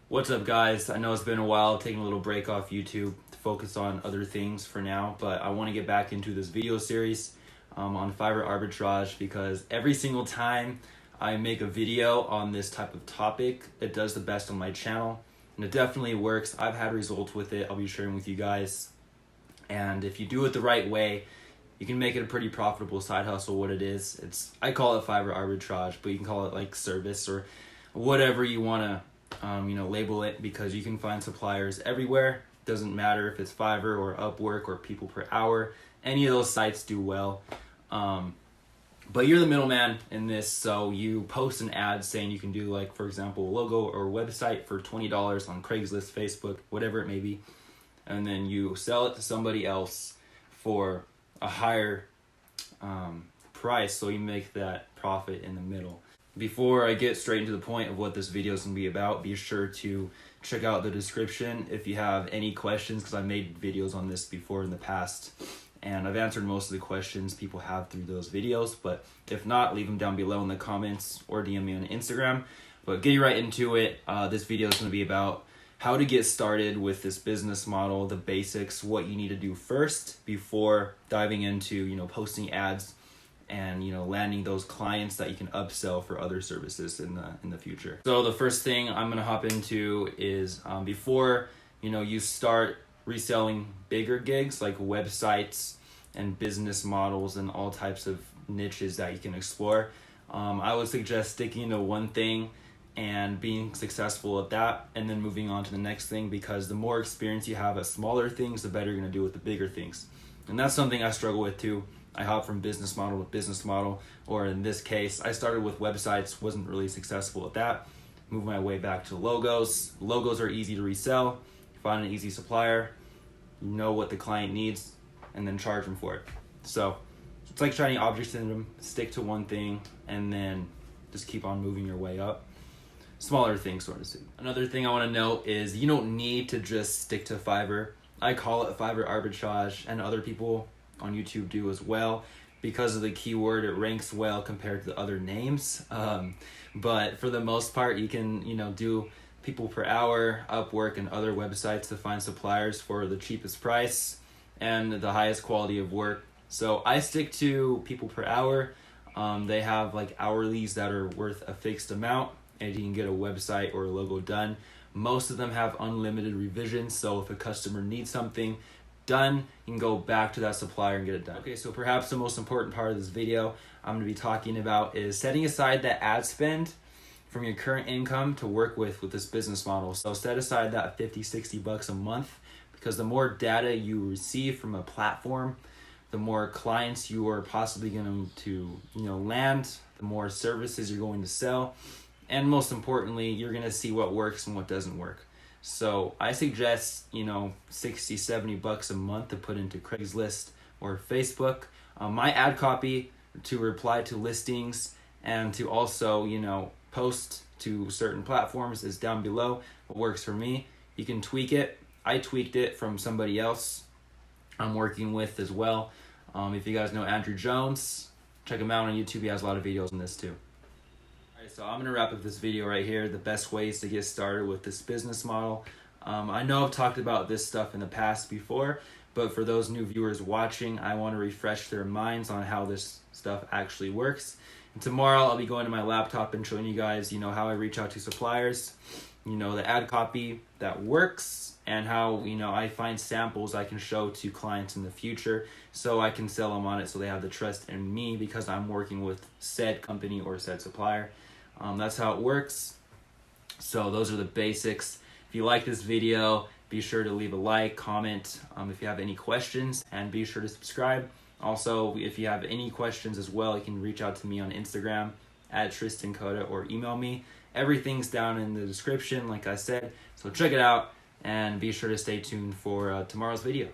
What's up, guys? I know it's been a while, taking a little break off YouTube to focus on other things for now, but I want to get back into this video series on Fiverr Arbitrage because every single time I make a video on this type of topic, it does the best on my channel, and it definitely works. I've had results with it. I'll be sharing with you guys, and if you do it the right way, you can make it a pretty profitable side hustle. What it is, I call it Fiverr Arbitrage, but you can call it like service or whatever you want to label it, because you can find suppliers everywhere. Doesn't matter if it's Fiverr or Upwork or People Per Hour. Any of those sites do well. But you're the middleman in this, so you post an ad saying you can do, like, for example, a logo or website for $20 on Craigslist, Facebook, whatever it may be, and then you sell it to somebody else for a higher price, so you make that profit in the middle. Before I get straight into the point of what this video is going to be about, be sure to check out the description if you have any questions, because I've made videos on this before in the past, and I've answered most of the questions people have through those videos. But if not, leave them down below in the comments or DM me on Instagram. But getting right into it, this video is going to be about how to get started with this business model, the basics, what you need to do first before diving into posting ads and landing those clients that you can upsell for other services in the future. So the first thing I'm gonna hop into is before you start reselling bigger gigs like websites and business models and all types of niches that you can explore, I would suggest sticking to one thing and being successful at that, and then moving on to the next thing, because the more experience you have at smaller things, the better you're gonna do with the bigger things. And that's something I struggle with too. I hop from business model to business model, or in this case, I started with websites, wasn't really successful at that. Moved my way back to logos. Logos are easy to resell. Find an easy supplier, know what the client needs, and then charge them for it. So it's like shiny object syndrome. Stick to one thing, and then just keep on moving your way up. Smaller things, sort of. Another thing I want to note is you don't need to just stick to Fiverr. I call it Fiverr Arbitrage, and other people on YouTube do as well, because of the keyword. It ranks well compared to the other names, but for the most part you can do People Per Hour, Upwork, and other websites to find suppliers for the cheapest price and the highest quality of work. So I stick to People Per Hour. They have like hourlies that are worth a fixed amount, and you can get a website or a logo done. Most of them have unlimited revisions, so if a customer needs something done, you can go back to that supplier and get it done. Okay, so perhaps the most important part of this video I'm going to be talking about is setting aside that ad spend from your current income to work with this business model. So set aside that $50-$60 a month, because the more data you receive from a platform, the more clients you are possibly going to land, the more services you're going to sell, and most importantly, you're going to see what works and what doesn't work. So I suggest $60-$70 a month to put into Craigslist or Facebook. My ad copy to reply to listings and to also post to certain platforms is down below. What works for me, you can tweak it. I tweaked it from somebody else I'm working with as well. If you guys know Andrew Jones, check him out on YouTube. He has a lot of videos on this too. So I'm going to wrap up this video right here, the best ways to get started with this business model. I know I've talked about this stuff in the past before, but for those new viewers watching, I want to refresh their minds on how this stuff actually works. And tomorrow I'll be going to my laptop and showing you guys, how I reach out to suppliers, the ad copy that works, and how, I find samples I can show to clients in the future so I can sell them on it, so they have the trust in me because I'm working with said company or said supplier. That's how it works. So those are the basics. If you like this video, be sure to leave a like, comment if you have any questions, and be sure to subscribe. Also, if you have any questions as well, you can reach out to me on Instagram at TristanCoda or email me. Everything's down in the description, like I said. So check it out, and be sure to stay tuned for tomorrow's video.